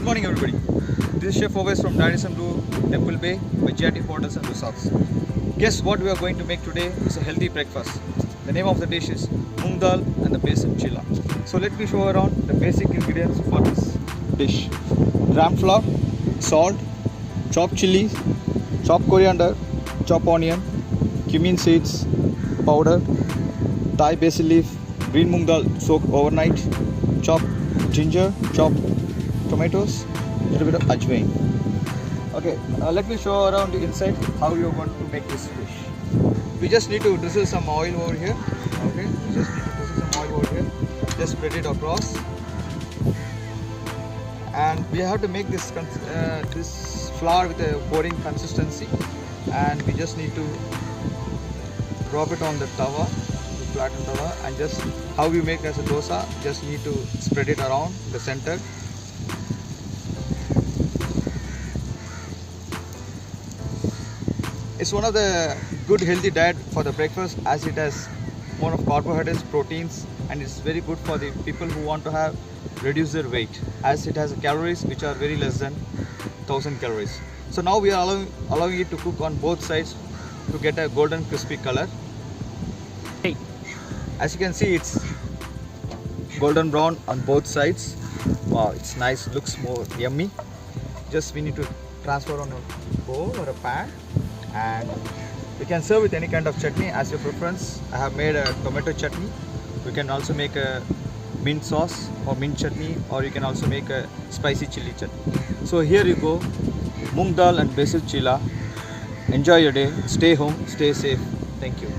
morning everybody. This is Chef Oves from Radisson Blu, Temple Bay, Vijayati Hotels and Resorts. Guess what we are going to make today is a healthy breakfast. The name of the dish is moong dal and the basil chilla. So let me show around the basic ingredients for this dish. Gram flour, salt, chopped chilies, chopped coriander, chopped onion, cumin seeds, powder, Thai basil leaf, green moong dal soaked overnight, chopped ginger, chopped tomatoes, a little bit of ajwain. Okay, let me show around the inside how you're going to make this dish. We just need to drizzle some oil over here. Okay, we just need to drizzle some oil over here. Just spread it across, and we have to make this flour with a pouring consistency, and we just need to drop it on the tawa, the flattened tawa, and just how we make as a dosa, just need to spread it around the center. It's one of the good healthy diet for the breakfast, as it has more of carbohydrates, proteins, and it's very good for the people who want to have reduce their weight, as it has calories which are very less than 1000 calories. So now we are allowing it to cook on both sides to get a golden crispy color. As you can see, it's golden brown on both sides. Wow, it's nice, looks more yummy. Just we need to transfer on a bowl or a pan, and we can serve with any kind of chutney as your preference. I have made a tomato chutney. You can also make a mint sauce or mint chutney, or you can also make a spicy chili chutney. So here you go, moong dal and basil chilla. Enjoy your day, stay home, stay safe. Thank you.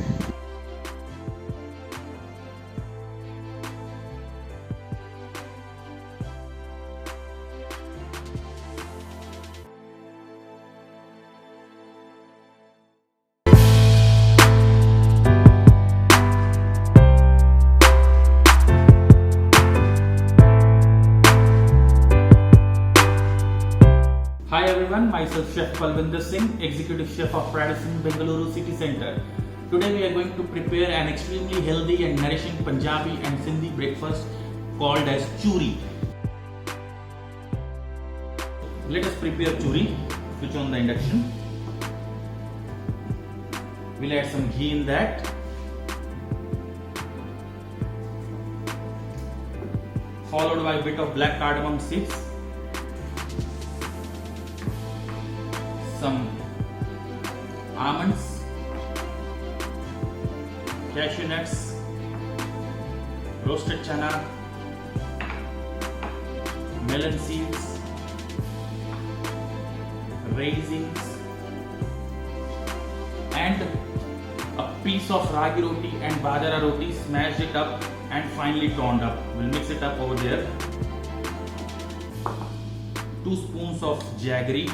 Hi everyone, myself Chef Palvinder Singh, Executive Chef of Radisson Bengaluru City Centre. Today we are going to prepare an extremely healthy and nourishing Punjabi and Sindhi breakfast called as churi. Let us prepare churi. Switch on the induction. We'll add some ghee in that. Followed by a bit of black cardamom seeds. Some almonds, cashew nuts, roasted chana, melon seeds, raisins, and a piece of ragi roti and bajra roti. Smashed it up and finely torn up. We'll mix it up over there. 2 spoons of jaggery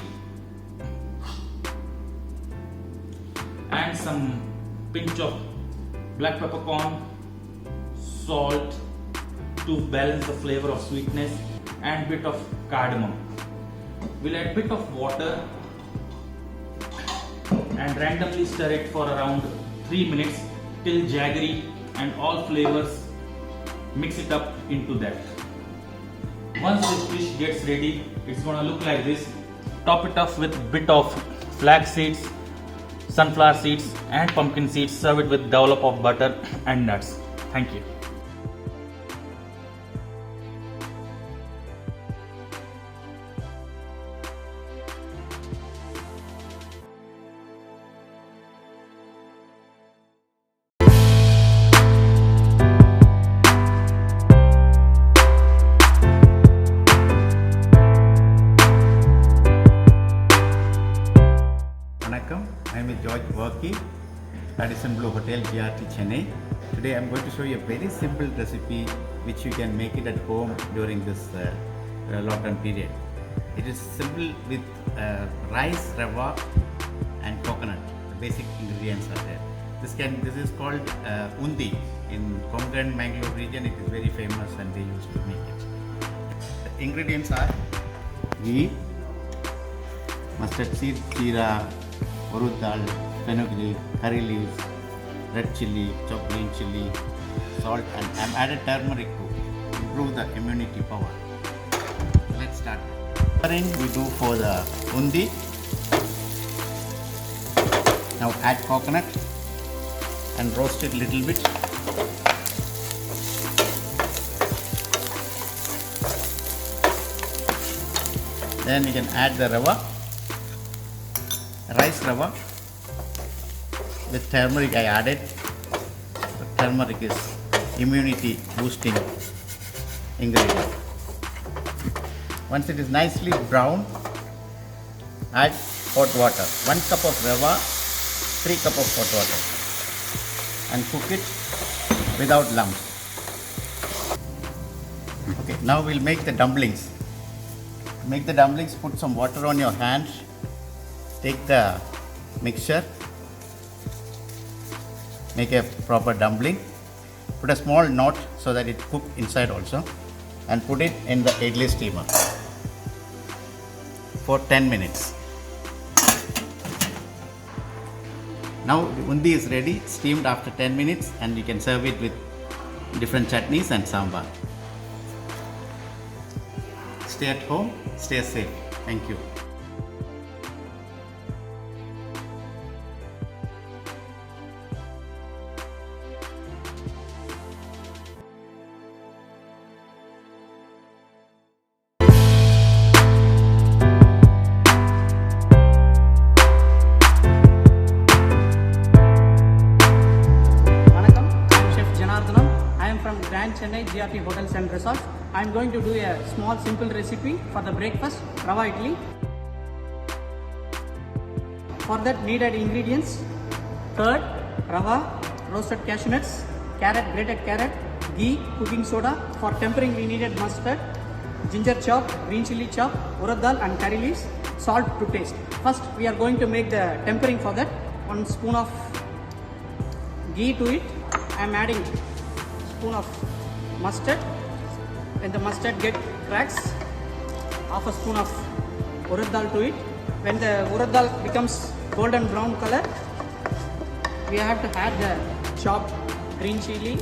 and some pinch of black peppercorn, salt to balance the flavor of sweetness, and bit of cardamom. We'll add bit of water and randomly stir it for around 3 minutes till jaggery and all flavors mix it up into that. Once this dish gets ready, it's gonna look like this. Top it off with bit of flax seeds, sunflower seeds and pumpkin seeds. Serve it with dollop of butter and nuts. Thank you. I am George Worky, Radisson Blu Hotel, GRT, Chennai. Today I am going to show you a very simple recipe which you can make it at home during this lockdown period. It is simple with rice, rava and coconut. The basic ingredients are there. This is called undi. In Konkan, Mangalore region it is very famous and they used to make it. The ingredients are ghee, mustard seed, jeera, urud dal, fenugreek, curry leaves, red chili, chopped green chili, salt, and I have added turmeric to improve the immunity power. So let's start. We do for the undi. Now add coconut and roast it a little bit. Then we can add the rava, rice rava. With turmeric I added. Turmeric is immunity boosting ingredient. Once it is nicely brown, add hot water. 1 cup of rava, 3 cup of hot water, and cook it without lumps. Okay, now we'll make the dumplings. To make the dumplings, put some water on your hand. Take the mixture. Make a proper dumpling. Put a small knot so that it cooks inside also, and put it in the idli steamer for 10 minutes. Now the undi is ready, steamed after 10 minutes, and you can serve it with different chutneys and sambar. Stay at home, stay safe. Thank you. Grand Chennai GRT Hotels and Resorts. I am going to do a small simple recipe for the breakfast, rava idli. For that needed ingredients: curd, rava, roasted cashew nuts, carrot, grated carrot, ghee, cooking soda. For tempering we needed mustard, ginger chop, green chili chop, urad dal and curry leaves, salt to taste. First we are going to make the tempering. For that, 1 spoon of ghee to it. I am adding spoon of mustard. When the mustard gets cracks, half a spoon of urad dal to it. When the urad dal becomes golden brown color, we have to add the chopped green chili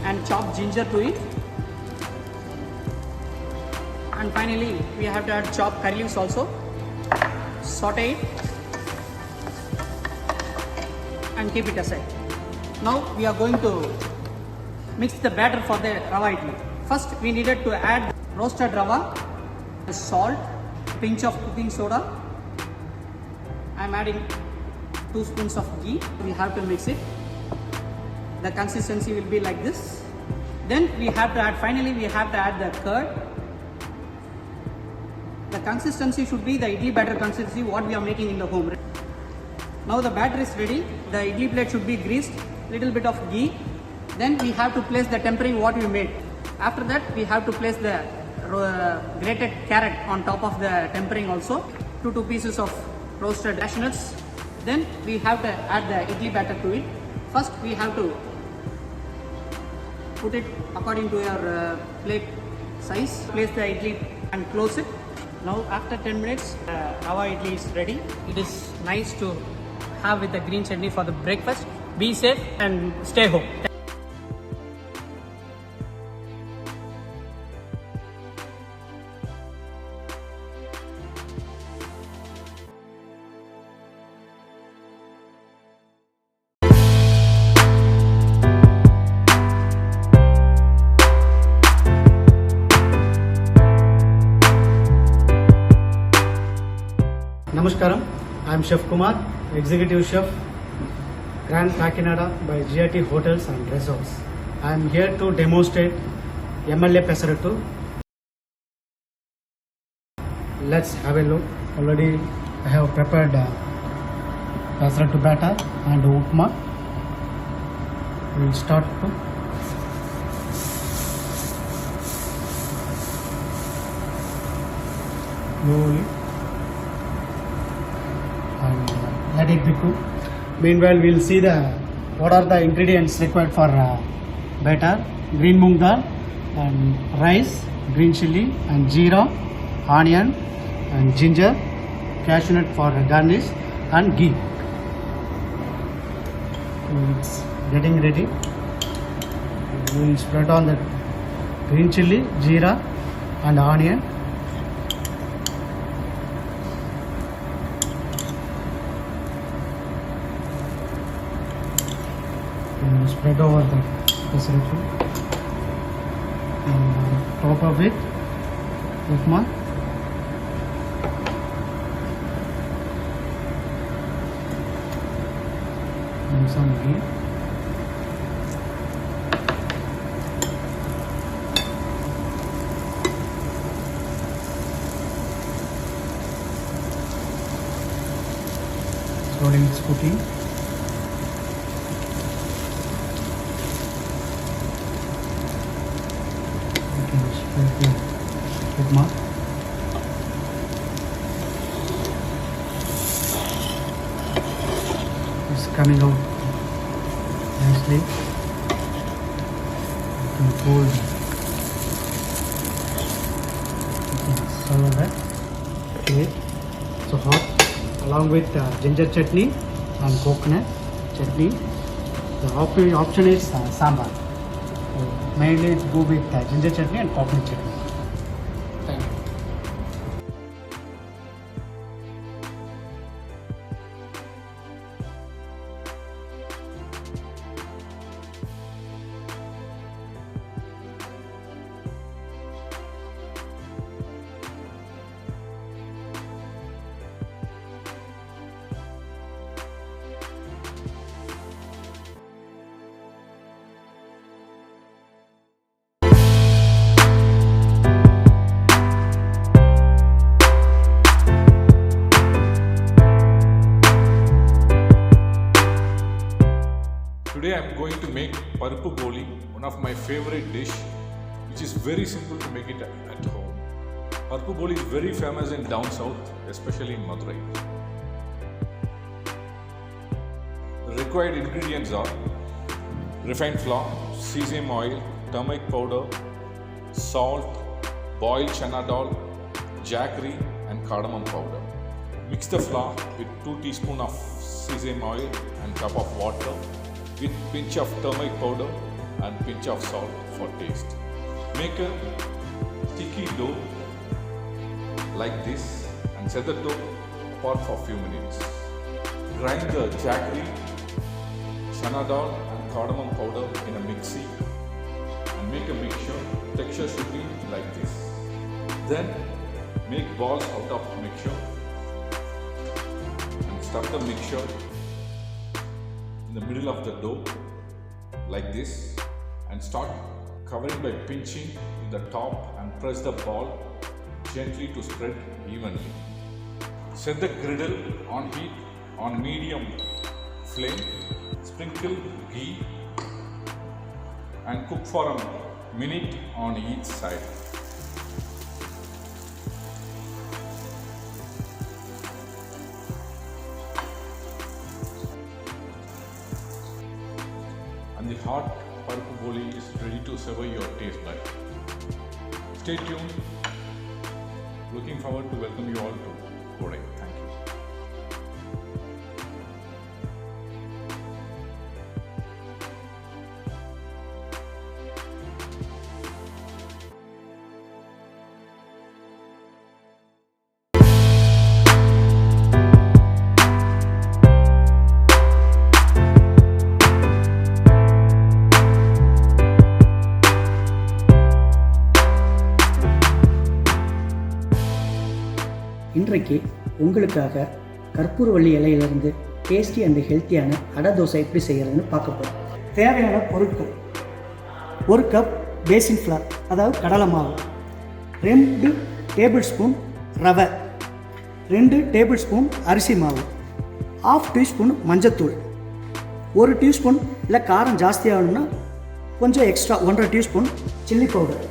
and chopped ginger to it. And finally we have to add chopped curry leaves also. Saute it and keep it aside. Now we are going to mix the batter for the rava idli. First we needed to add roasted rava, salt, pinch of cooking soda. I am adding 2 spoons of ghee. We have to mix it. The consistency will be like this. Then we have to add, finally we have to add the curd. The consistency should be the idli batter consistency what we are making in the home. Now the batter is ready. The idli plate should be greased, little bit of ghee. Then we have to place the tempering what we made. After that we have to place the grated carrot on top of the tempering also. 2 pieces of roasted cashew nuts. Then we have to add the idli batter to it. First we have to put it according to your plate size. Place the idli and close it. Now after 10 minutes rava idli is ready. It is nice to have with the green chutney for the breakfast. Be safe and stay home. Namaskaram, I am Chef Kumar, Executive Chef, Grand Kakinada by GRT Hotels and Resorts. I am here to demonstrate MLA Pesarattu. Let's have a look. Already I have prepared Pesarattu batter and upma. We will start to slowly and let it be cooked. Meanwhile, we will see what are the ingredients required for batter: green moong dal and rice, green chili and jeera, onion and ginger, cashew nut for garnish and ghee. It's getting ready. We will spread on the green chili, jeera and onion. can spread over the pesaratu. And top of it, upma. And some ghee. Slowly it's cooking. You can spread the upma. It's coming out nicely. You can fold. You can serve that. Okay. So hot. Along with ginger chutney and coconut chutney. The option is sambar. So mainly it's go with ginger chutney and coconut chutney. Thank you. Today I am going to make Paruppu Boli, one of my favorite dish, which is very simple to make it at home. Paruppu Boli is very famous in down south, especially in Madurai. The required ingredients are refined flour, sesame oil, turmeric powder, salt, boiled chana dal, jaggery and cardamom powder. Mix the flour with 2 teaspoons of sesame oil and cup of water with pinch of turmeric powder and pinch of salt for taste. Make a sticky dough like this and set the dough apart for a few minutes. Grind the jaggery, chana dal and cardamom powder in a mixie and make a mixture. Texture should be like this. Then make balls out of mixture and stuff the mixture in the middle of the dough like this and start covering by pinching in the top and press the ball gently to spread evenly. Set the griddle on heat on medium flame, sprinkle ghee and cook for a minute on each side. And the hot Paruppu Boli is ready to serve your taste bud. Stay tuned. Looking forward to welcome you all to Kodai. Thank you. இன்றைக்கு உங்களுக்காக கற்பூரவள்ளி இலையிலிருந்து tasty and ஹெல்த்தியான அடை தோசை எப்படி செய்கிறதுன்னு பார்க்க போகிறோம். தேவையான பொருட்கள்: 1 கப் பேசின் ஃப்ளார், அதாவது கடலை மாவு, 2 டேபிள் ஸ்பூன் ரவை, 2 டேபிள் ஸ்பூன் அரிசி மாவு, 1/2 டீஸ்பூன் மஞ்சத்தூள், 1 டீஸ்பூன் இல்லை காரம் ஜாஸ்தியாகணும்னா கொஞ்சம் extra 1.5 teaspoon chilli powder,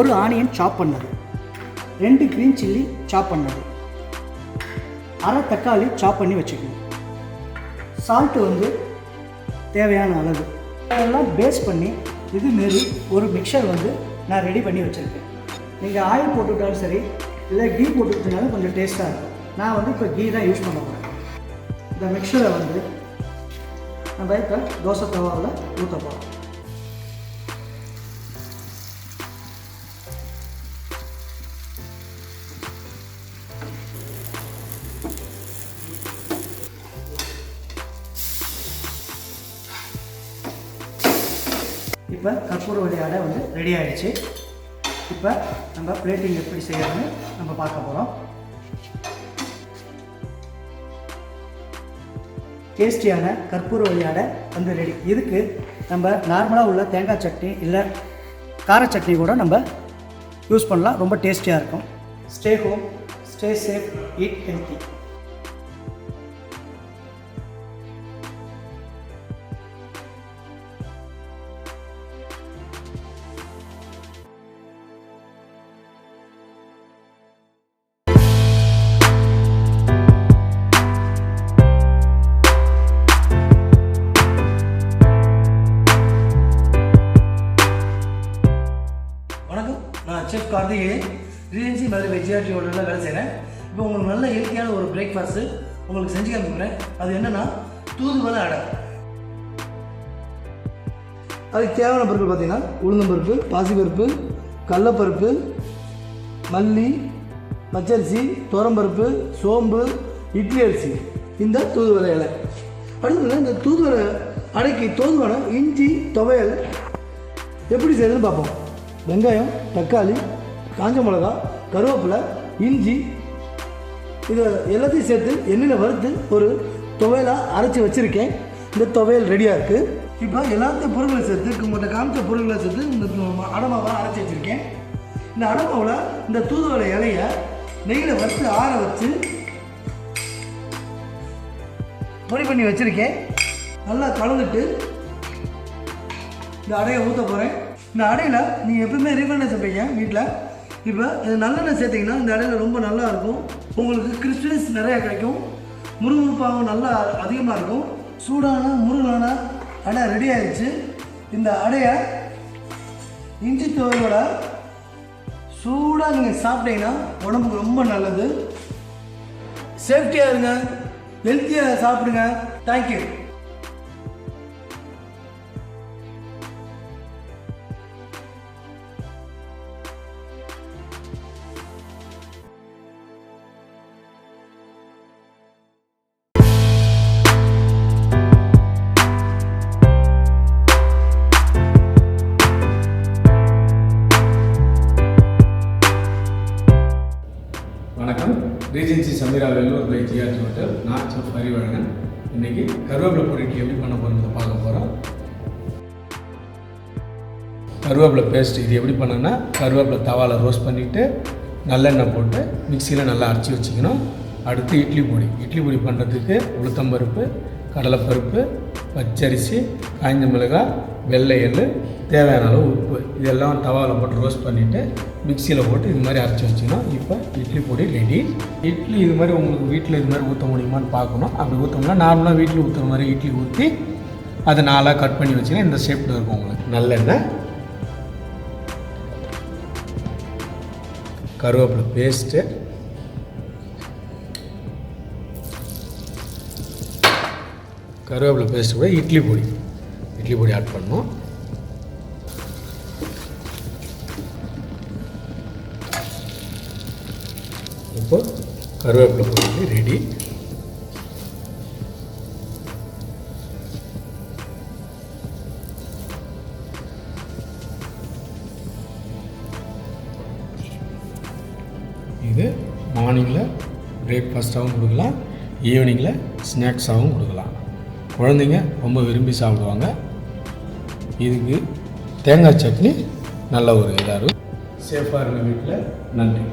1 onion சாப் பண்ணது, 2 க்ரீன் சில்லி சாப் பண்ணது, 1/2 தக்காளி சாப் பண்ணி வச்சுக்கணும். சால்ட்டு வந்து தேவையான அளவு. அதெல்லாம் பேஸ் பண்ணி இதுமாரி ஒரு மிக்சர் வந்து நான் ரெடி பண்ணி வச்சுருக்கேன். நீங்கள் ஆயில் போட்டுவிட்டாலும் சரி, இல்லை கீ போட்டுக்கிட்டனாலும் கொஞ்சம் டேஸ்ட்டாக இருக்கும். நான் வந்து இப்போ கீ தான் யூஸ் பண்ண போகிறேன். இந்த மிக்சரை வந்து நம்ம இப்போ தோசை தவாவில் ஊற்ற போகிறோம். இப்போ கற்பூரவள்ளி அடை வந்து ரெடி ஆகிடுச்சு. இப்போ நம்ம பிளேட்டிங் எப்படி செய்யறதுன்னு நம்ம பார்க்க போகிறோம். டேஸ்டியான கற்பூரவள்ளி அடை வந்து ரெடி. இதுக்கு நம்ம நார்மலாக உள்ள தேங்காய் சட்னி இல்லை கார சட்னி கூட நம்ம யூஸ் பண்ணலாம். ரொம்ப டேஸ்டியாக இருக்கும். Stay home, stay safe, eat healthy. வணக்கம், நான் செஃப் கார்த்திகேயன், ரீஜென்சி மதுரை வெஜ்ஜியாட்டி ஹோட்டலில் வேலை செய்கிறேன். இப்போ உங்களுக்கு நல்ல ஹெல்த்தியான ஒரு பிரேக்ஃபாஸ்ட்டு உங்களுக்கு செஞ்சு காமிக்கிறேன். அது என்னென்னா தூதுவளை அடை. அதுக்கு தேவையான பொருட்கள் பார்த்தீங்கன்னா உளுந்தம்பருப்பு, பாசிப்பருப்பு, கடலப்பருப்பு, மல்லி, பச்சரிசி, துவரம்பருப்பு, சோம்பு, இட்லி அரிசி, இந்த தூதுவளை இலை. அடுத்தது இந்த தூதுவளை அடைக்கு தோதுவான இஞ்சி துவையல் எப்படி செய்யறதுன்னு பார்ப்போம். வெங்காயம், தக்காளி, காஞ்ச மிளகா, கருவேப்பிலை, இஞ்சி, இதை எல்லாத்தையும் சேர்த்து எண்ணெயில் வறுத்து ஒரு துவையலாக அரைச்சி வச்சுருக்கேன். இந்த துவையல் ரெடியாக இருக்குது. இப்போ எல்லாத்தையும் பொருட்களை சேர்த்து உங்கள்கிட்ட காமிச்ச பொருட்களை சேர்த்து இந்த அடமாவை அரைச்சி வச்சுருக்கேன். இந்த அடமாவில் இந்த தூதுவளை இலையை நெய்யில் வறுத்து ஆற வச்சு பொடி பண்ணி வச்சுருக்கேன். நல்லா கலந்துட்டு இந்த அடையை ஊற்ற போகிறேன். இந்த அடையில் நீங்கள் எப்பவுமே ரீஃபைண்ட் சேர்ப்பீங்க வீட்டில். இப்போ இது நல்லெண்ணெய் சேர்த்திங்கன்னா இந்த அடையில் ரொம்ப நல்லா இருக்கும். உங்களுக்கு கிறிஸ்பினஸ் நிறையா கிடைக்கும். முறுமுறுப்பாகவும் நல்லா அதிகமாக இருக்கும். சூடான முருகலான அடை ரெடி ஆகிடுச்சு. இந்த அடையை இஞ்சி துவையோட சூடாக நீங்கள் சாப்பிட்டீங்கன்னா உடம்புக்கு ரொம்ப நல்லது. சேஃப்டியாக இருங்க, ஹெல்த்தியாக சாப்பிடுங்க. தேங்க்யூ. வணக்கம், regency Sameera Vellore by GRT hotel. நான் செஃப் அறிவழகன். இன்றைக்கி கருவேப்பிலை பொரிக்கு எப்படி பண்ண போகிறோம் பார்க்க போகிறோம். கருவேப்பிலை பேஸ்ட் இது எப்படி பண்ணோன்னா, கருவேப்பிலை தவாவில் ரோஸ்ட் பண்ணிவிட்டு நல்லெண்ணெய் போட்டு மிக்சியில் நல்லா அரைச்சி வச்சுக்கணும். அடுத்து இட்லி பொடி பண்ணுறதுக்கு உளுத்தம்பருப்பு, கடலைப்பருப்பு, பச்சரிசி, காய்ந்த மிளகாய், வெள்ளை எள், தேவையான அளவு உப்பு, இதெல்லாம் தவாவில் போட்டு ரோஸ்ட் பண்ணிவிட்டு மிக்சியில் போட்டு இது மாதிரி அரைச்சி வச்சுக்கணும். இப்போ இட்லி பொடி ரெடி. இட்லி இது மாதிரி உங்களுக்கு வீட்டில் இது மாதிரி ஊற்ற முடியுமான்னு பார்க்கணும். அப்படி ஊற்றோம்னா நார்மலாக வீட்டில் ஊற்றுற மாதிரி இட்லி ஊற்றி அதை நாளாக கட் பண்ணி வச்சுன்னா இந்த ஷேப்பில் இருக்கும் உங்களுக்கு. நல்லெண்ணெய், கருவேப்பிலை பேஸ்ட்டு, கருவேப்பிலை பேஸ்ட்டு கூட இட்லி பொடி ஆட் பண்ணணும். இப்போ கருவேப்பிலை பொடி ரெடி. இது மார்னிங்கில் பிரேக்ஃபாஸ்ட்டாகவும் கொடுக்கலாம், ஈவினிங்கில் ஸ்நாக்ஸாகவும் கொடுக்கலாம். குழந்தைங்க ரொம்ப விரும்பி சாப்பிடுவாங்க. இதுக்கு தேங்காய் சட்னி நல்ல ஒரு இதாக இருக்கும். சேஃபாக இருந்த வீட்டில். நன்றி.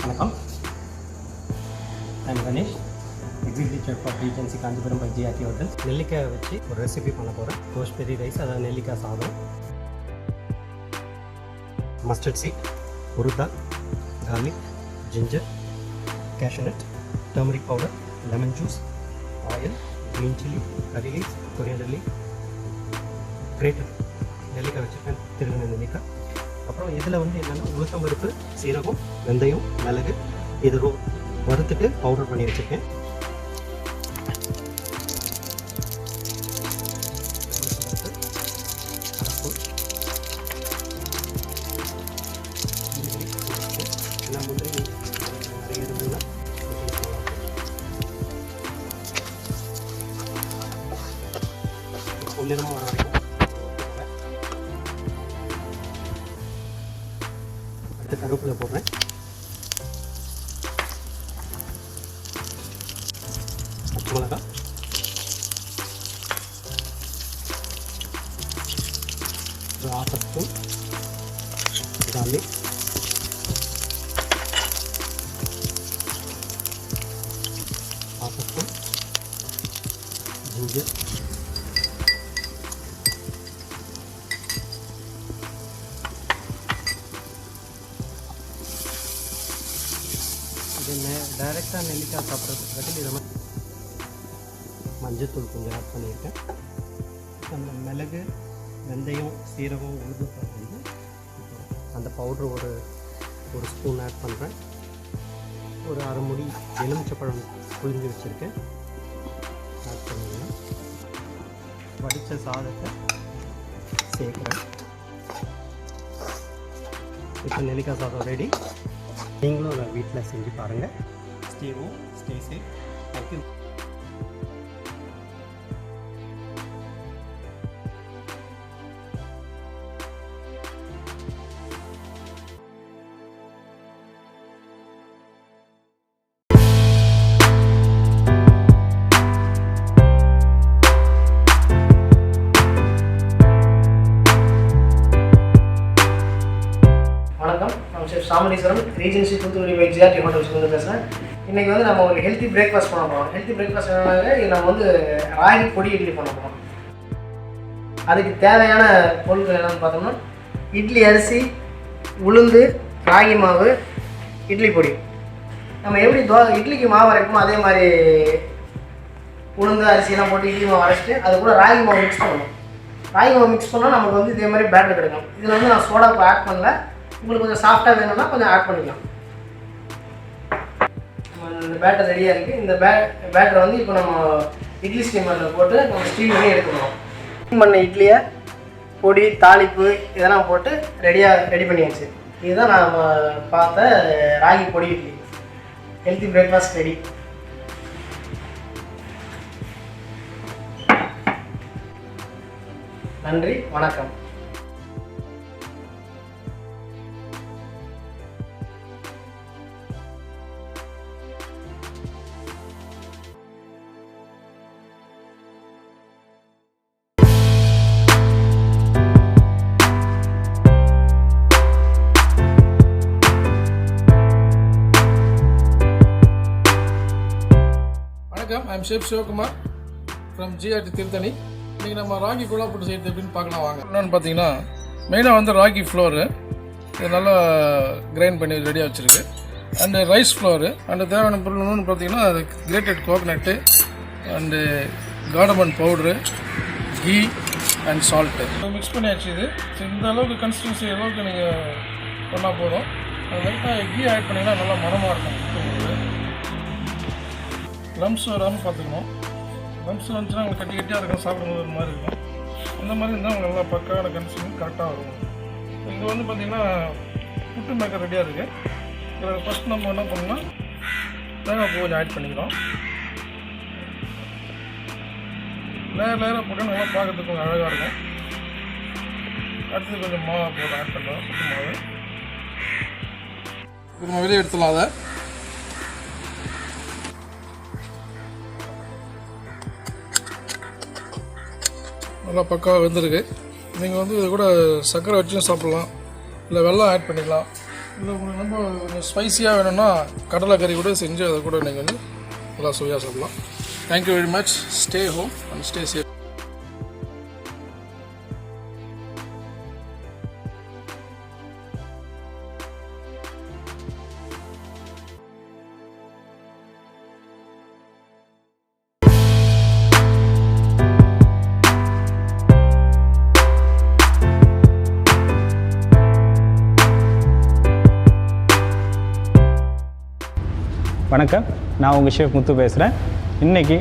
வணக்கம், I'm Ganesh, executive chef of regency Kanchipuram by GRT hotel. நெல்லிக்காய் வச்சு ஒரு ரெசிபி பண்ண போகிறேன். கோஷ்பெரி ரைஸ், அதாவது நெல்லிக்காய் சாதம். மஸ்டர்ட் சீட், உருதால், garlic, ginger, cashew nut, turmeric powder, lemon juice, oil, green chili, curry leaves, coriander leaf, grated நெல்லிக்காய் வச்சுருக்கேன், திருவின நெல்லிக்காய், அப்புறம் இதில் வந்து என்னென்னா உளுத்தம் பருப்பு, சீரகம், வெந்தயம், மிளகு இது வறுத்துட்டு பவுடர் பண்ணி வச்சுருக்கேன். எல்லாம் முந்திரி நிறைய இருந்ததுன்னா பொன்னிறமாக வர வரைக்கும். அடுத்து கருவேப்பிலை போடுறேன். பச்சை மிளகாய், ஒரு 1/2 ஸ்பூன் garlic, ginger, இது டைரெக்டாக நெல்லிக்காய் சாப்பிட்றதுக்கு பதில் இதை மஞ்சத்தூள் கொஞ்சம் ஆட் பண்ணியிருக்கேன். அந்த மிளகு, வெந்தயம், சீரகம், உளுந்தப்பருப்பு வந்து அந்த பவுட்ரு ஒரு ஸ்பூன் ஆட் பண்ணுறேன். ஒரு 1/2 மூடி எலுமிச்சப்பழம் புழிஞ்சு வச்சுருக்கேன், ஆட் பண்ணிக்கலாம். வடித்த சாதத்தை சேர்க்குறேன். இப்போ நெல்லிக்காய் சாதம் ரெடி. நீங்களும் அதை வீட்டில் செஞ்சு பாருங்கள். Stay home, stay safe. Thank you. வணக்கம், நான் chef Chamundeeswaran, regency Thoothukudi by GRT ஹோட்டல்ஸ்க்கு வந்து பேசுகிறேன். இன்றைக்கி வந்து நம்ம ஒரு ஹெல்த்தி பிரேக்ஃபாஸ்ட் பண்ண போகிறோம். ஹெல்த்தி பிரேக்ஃபாஸ்ட் என்னன்னாங்க, நம்ம வந்து ராகி பொடி இட்லி பண்ண போகிறோம். அதுக்கு தேவையான பொருட்கள் என்னென்னு பார்த்தோம்னா, இட்லி அரிசி, உளுந்து, ராகி மாவு, இட்லி பொடி. நம்ம எப்படி இட்லிக்கு மாவு அரைப்போமோ அதே மாதிரி உளுந்து அரிசியெல்லாம் போட்டு இட்லி மாவு அரைச்சிட்டு அது கூட ராகி மாவு மிக்ஸ் பண்ணணும். ராகி மாவு மிக்ஸ் பண்ணால் நமக்கு வந்து இதே மாதிரி பேட்டர் கிடைக்கும். இதில் வந்து நான் சோடா ஆட் பண்ணல. உங்களுக்கு கொஞ்சம் சாஃப்டாக வேணும்னா கொஞ்சம் ஆட் பண்ணிக்கலாம். இந்த பேட்டர் ரெடியாக இருக்குது. இந்த பேட்டரை வந்து இப்போ நம்ம இட்லி ஸ்டீமரில் போட்டு நம்ம ஸ்டீம் பண்ணி எடுத்துக்கணும். ஸ்டீம் பண்ண இட்லியை பொடி, தாளிப்பு இதெல்லாம் போட்டு ரெடி பண்ணியாச்சு. இதுதான் நான் பார்த்த ராகி பொடி இட்லி. Healthy breakfast ready. நன்றி, வணக்கம். வணக்கம், I'm chef Sivakumar from GRT Tiruttani. இன்றைக்கி நம்ம ராகி குழா போட்டு செய்கிறது எப்படின்னு பார்க்கலாம் வாங்க. என்னென்னு பார்த்தீங்கன்னா, மெயினாக வந்து ராகி ஃப்ளோரு இது நல்லா கிரைண்ட் பண்ணி ரெடியாக வச்சுருக்கு. அண்டு ரைஸ் ஃப்ளோரு அண்டு தேவையான பொருள் ஒன்று பார்த்தீங்கன்னா, அது grated coconut and cardamom powder, ghee and salt mix பண்ணியாச்சு. இது இந்த அளவுக்கு கன்சிஸ்டன்சி அளவுக்கு நீங்கள் பண்ணால் போதும். அது லைட்டாக கீ ஆட் பண்ணிங்கன்னா நல்லா மனமாக இருக்கும். லம்ஸ் வராமல் பார்த்துக்கணும். லம்ஸ் வந்துச்சுன்னா உங்களுக்கு கட்டி கட்டியாக இருக்கும், சாப்பிடும்போது ஒரு மாதிரி இருக்கும். இந்த மாதிரி இருந்தால் உங்களுக்கு நல்லா பக்காவான கன்சிஸ்டன்சி கரெக்டாக வரும். இங்கே வந்து பார்த்திங்கன்னா புட்டு மேக்கர் ரெடியாக இருக்குது. இதில் ஃபஸ்ட் நம்ம என்ன பண்ணோம்னா தேங்காய் பூ கொஞ்சம் ஆட் பண்ணிக்கிறோம். லேயராக போட்டு நல்லா பார்க்கறதுக்கு கொஞ்சம் அழகாக இருக்கும். அடுத்தது கொஞ்சம் மாவை போட்டு ஆட் பண்ணுறோம், புட்டு மாவு. நம்ம வெளியே எடுத்துடலாம். அதை நல்லா பக்காவாக வெந்திருக்கு. நீங்கள் வந்து இது கூட சர்க்கரை வச்சும் சாப்பிட்லாம், இல்லை வெல்லம் ஆட் பண்ணிக்கலாம். இல்லை உங்களுக்கு ரொம்ப கொஞ்சம் ஸ்பைஸியாக வேணும்னா கடலைக்கறி கூட செஞ்சு அதை கூட நீங்கள் வந்து நல்லா சுவையாக சாப்பிட்லாம். Thank you very much. Stay home and stay safe. வணக்கம், நான் உங்கள் ஷெஃப் முத்து பேசுகிறேன். இன்றைக்கி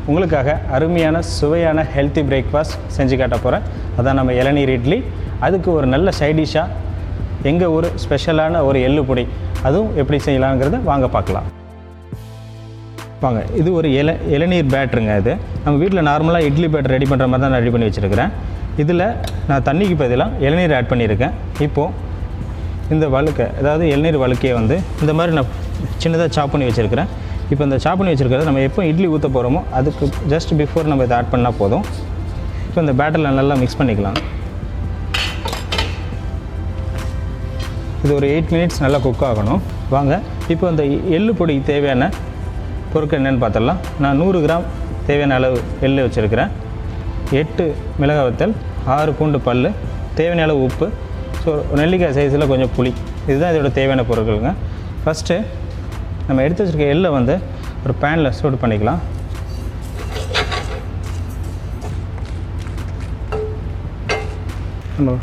உங்களுக்காக அருமையான சுவையான ஹெல்த்தி பிரேக்ஃபாஸ்ட் செஞ்சு காட்ட போகிறேன். அதான் நம்ம இளநீர் இட்லி. அதுக்கு ஒரு நல்ல சைடிஷாக எங்கள் ஊர் ஸ்பெஷலான ஒரு எள்ளு பொடி, அதுவும் எப்படி செய்யலாங்கிறத வாங்க பார்க்கலாம். வாங்க, இது ஒரு இளநீர் பேட்டருங்க. இது நம்ம வீட்டில் நார்மலாக இட்லி பேட்டர் ரெடி பண்ணுற மாதிரி தான் நான் ரெடி பண்ணி வச்சுருக்கிறேன். இதில் நான் தண்ணிக்கு பதிலாக இளநீர் ஆட் பண்ணியிருக்கேன். இப்போது இந்த வழுக்கை, அதாவது இளநீர் வழுக்கையை வந்து இந்த மாதிரி நான் சின்னதாக சாப் பண்ணி வச்சுருக்கிறேன். இப்போ இந்த சாப் பண்ணி வச்சுருக்கிறத நம்ம எப்போ இட்லி ஊற்ற போகிறோமோ அதுக்கு ஜஸ்ட் பிஃபோர் நம்ம இதை ஆட் பண்ணால் போதும். இப்போ இந்த பேட்டரில் நல்லா மிக்ஸ் பண்ணிக்கலாம். இது ஒரு 8 மினிட்ஸ் நல்லா குக் ஆகணும். வாங்க, இப்போ இந்த எள்ளு பொடி தேவையான பொருட்கள் என்னென்னு பார்த்துடலாம். நான் 100 கிராம் தேவையான அளவு எள்ளு வச்சுருக்கிறேன். 8 மிளகாய் வத்தல், 6 பூண்டு பல், தேவையான அளவு உப்பு, ஸோ நெல்லிக்காய் சைஸில் கொஞ்சம் புளி. இதுதான் இதோட தேவையான பொருட்களுங்க. ஃபஸ்ட்டு நம்ம எடுத்து வச்சுருக்க எள்ளை வந்து ஒரு பேனில் சூடு பண்ணிக்கலாம். நம்ம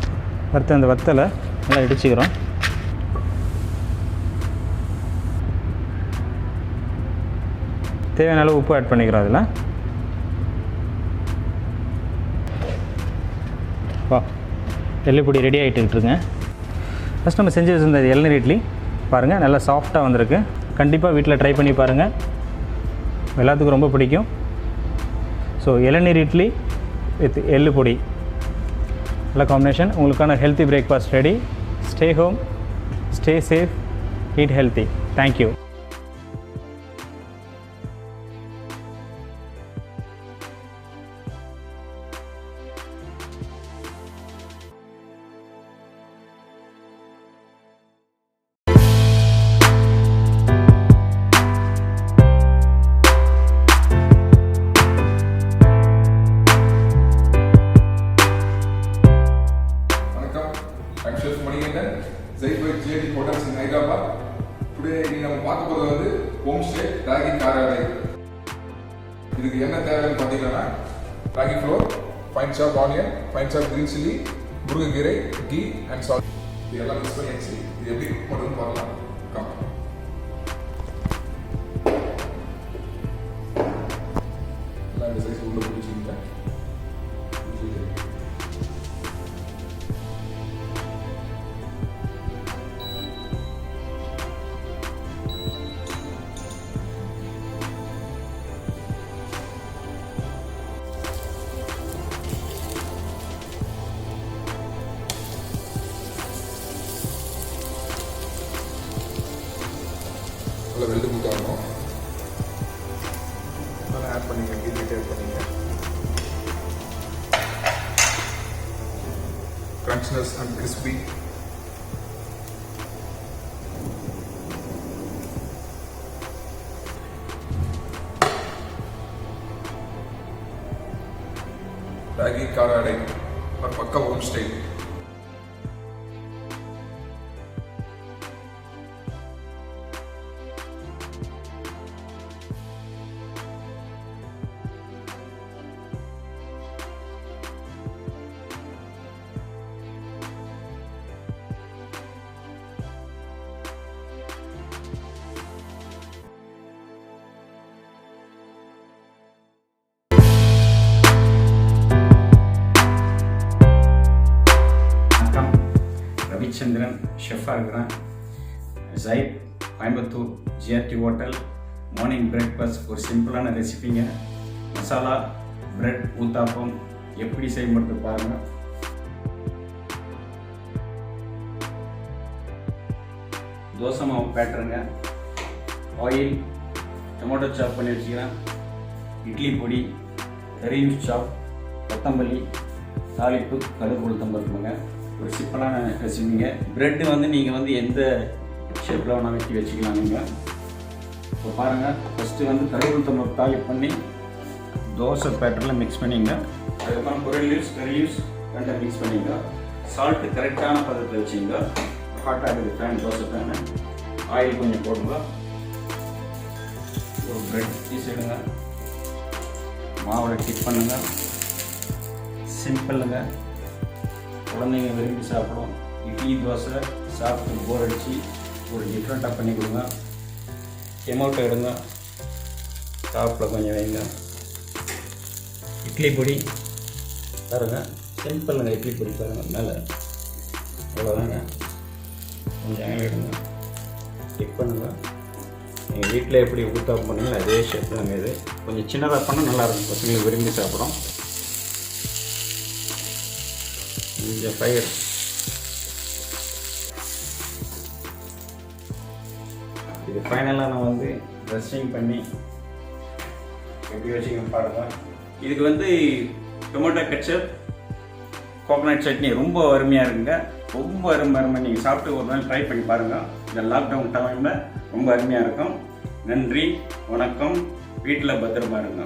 வறுத்த அந்த வத்தலை நல்லா இடிச்சிக்கிறோம். தேவையான அளவு உப்பு ஆட் பண்ணிக்கிறோம். அதில் வா, எள்ளுப்பொடி ரெடி ஆகிட்டுருங்க. ஃபஸ்ட் நம்ம செஞ்சு வச்சுருந்த இளநீர் இட்லி பாருங்கள், நல்லா சாஃப்டாக வந்திருக்கு. கண்டிப்பாக வீட்டில் ட்ரை பண்ணி பாருங்கள், எல்லாத்துக்கும் ரொம்ப பிடிக்கும். ஸோ இளநீர் இட்லி வித் எள்ளு பொடி நல்ல காம்பினேஷன். உங்களுக்கான healthy breakfast ready. Stay home, stay safe, eat healthy. Thank you. I'm Chef Manigandan, Zaid by GIT Hotels in Hyderabad. Today we are பார்க்க போறது வந்து homestay ராகி காராடை. இதுக்கு என்ன தேவைன்னு பார்த்தீங்கன்னா ராகி ஃப்ளோர், ஃபைன் சாப் ஆனியன், ஃபைன் சாப் கிரீன் சில்லி, முருங்கைக்கீரை, கீ அண்ட் சால்ட். இதெல்லாம் மிக்ஸ் பண்ணி வச்சு இது எப்படி குக் பண்ணுறதுன்னு பார்க்கலாம். எல்லாம் இந்த சைஸ் உள்ள பிடிச்சிங்க. நல்லா வெல்டு குக் ஆகணும். நல்லா ஆட் பண்ணிங்க, கீழே ஆட் பண்ணிங்க. கிரன்ச்னஸ் அண்ட் கிறிஸ்பி. ராகி காராடை பக்கா ஹோம் ஸ்டே. ரவிச்சந்திரன் ஷெஃபாக இருக்கிறேன். Zaid Coimbatore GRT hotel. Morning breakfast ஒரு சிம்பிளான ரெசிபிங்க. மசாலா பிரெட் ஊத்தாப்பம் எப்படி செய்யப்படுறது பாருங்கள். தோசை மாவு பேட்டருங்க. ஆயில், டொமேட்டோ சாப் பண்ணி வச்சுக்கிறேன். இட்லி பொடி, கறி சாப், கொத்தமல்லி, தாளிப்பு, கடுகு உளுத்தம்பருப்புங்க. ஒரு சிம்பிளான ரெசிபிங்க. ப்ரெட்டு வந்து நீங்கள் வந்து எந்த ஷேப்பில் வேணால் வெட்டி வச்சுக்கலாம். நீங்கள் இப்போ பாருங்கள், ஃபஸ்ட்டு வந்து கறி உளுத்தம்பருப்பு தாளிப்பு பண்ணி தோசை பேட்டரில் மிக்ஸ் பண்ணிங்க. அதுக்கப்புறம் பொரியல் லீவ்ஸ், கறி லீவ்ஸ் ரெண்டை மிக்ஸ் பண்ணிங்க. சால்ட்டு கரெக்டான பதத்தை வச்சுங்க. ஹாட்டாக இருக்குது பேன், தோசை பேனு. ஆயில் கொஞ்சம் போடுங்க. ஒரு ப்ரெட் பீஸ் எடுங்க, மாவில் டிப் பண்ணுங்க. சிம்பிளுங்க, குழந்தைங்க விரும்பி சாப்பிடும். இட்லி தோசை சாப்பிட்டு போர் அடித்து ஒரு டிஃப்ரெண்ட்டாக பண்ணி கொடுங்க. எமௌண்ட் எடுங்க, டாப்பில் கொஞ்சம் வைங்க. இட்லி பொடி பாருங்கள், சிம்பிளுங்க. இட்லி பொடி பாருங்கள் மேலே, அவ்வளோதாங்க. கொஞ்சம் எடுங்க, டிப் பண்ணுங்கள். நீங்கள் வீட்டில் எப்படி ஊத்தாப்பம் பண்ணீங்களோ அதே ஷேப்பில் நம்ம இது கொஞ்சம் சின்னதாக பண்ணால் நல்லாயிருக்கும், பசங்களுக்கு விரும்பி சாப்பிடும். கொஞ்சம் ஃபயர் இது ஃபைனலாக நான் வந்து ட்ரெஸ்ஸிங் பண்ணி எப்படி வச்சுக்கணும் பாருங்கள். இதுக்கு வந்து டொமேட்டோ கெட்சப், கோகோனட் சட்னி ரொம்ப அருமையாக இருக்குங்க. ரொம்ப அருமை. நீங்கள் சாப்பிட்டு ஒரு நாள் ட்ரை பண்ணி பாருங்கள். இந்த லாக்டவுன் டைமில் ரொம்ப அருமையாக இருக்கும். நன்றி, வணக்கம். வீட்டில் பத்திரமா இருங்க.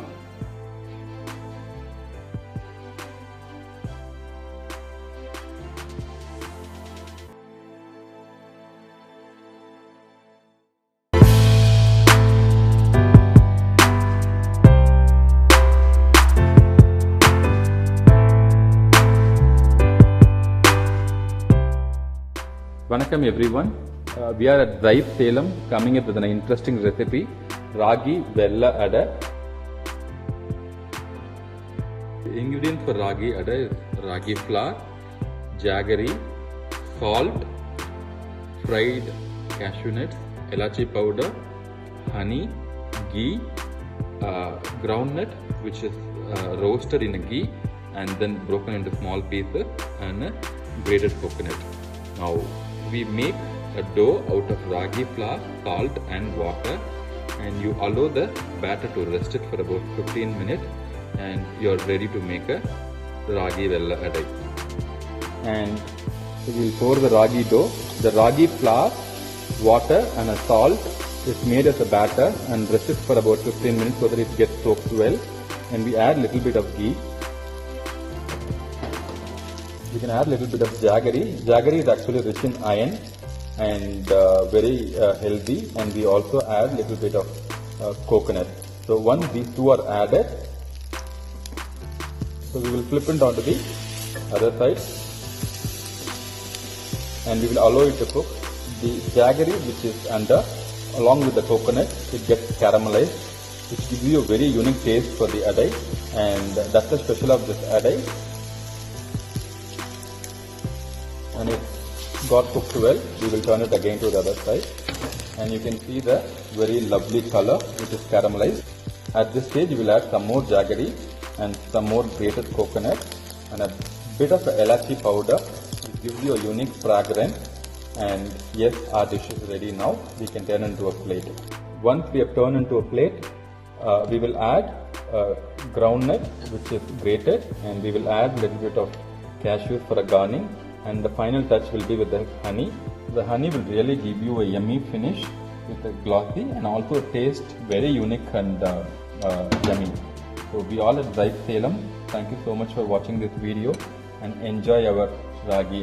Vanakkam everyone. We are at Drive Salem coming up with an interesting recipe, Ragi Vella Ada. The ingredients for Ragi Ada is Ragi flour, jaggery, salt, fried cashew nuts, elachi powder, honey, ghee, groundnut which is roasted in a ghee and then broken into small pieces, and a grated coconut. Now we make a dough out of ragi flour, salt and water, and you allow the batter to rest it for about 15 minutes and you are ready to make a ragi vella adai. And so we will pour the ragi dough. The ragi flour, water and a salt is made as a batter and rest it for about 15 minutes so that it gets soaked well, and we add little bit of ghee. You can add a little bit of jaggery. Jaggery is actually rich in iron and very healthy, and we also add little bit of coconut. So once these two are added, so we will flip it onto the other side and we will allow it to cook. The jaggery which is under, along with the coconut, it gets caramelized, which gives you a very unique taste for the adai, and that's the special of this adai. And it got cooked well, we will turn it again to the other side, and you can see the very lovely color which is caramelized. At this stage you will add some more jaggery and some more grated coconut and a bit of elachi powder, which gives you a unique fragrance. And yes, our dish is ready now. We can turn into a plate. Once we have turned into a plate, we will add groundnut which is grated, and we will add a little bit of cashews for a garnish. And the final touch will be with the honey. The honey will really give you a yummy finish with a glossy and also taste very unique and yummy. So we all at Drive Salem. Thank you so much for watching this video and enjoy our Ragi.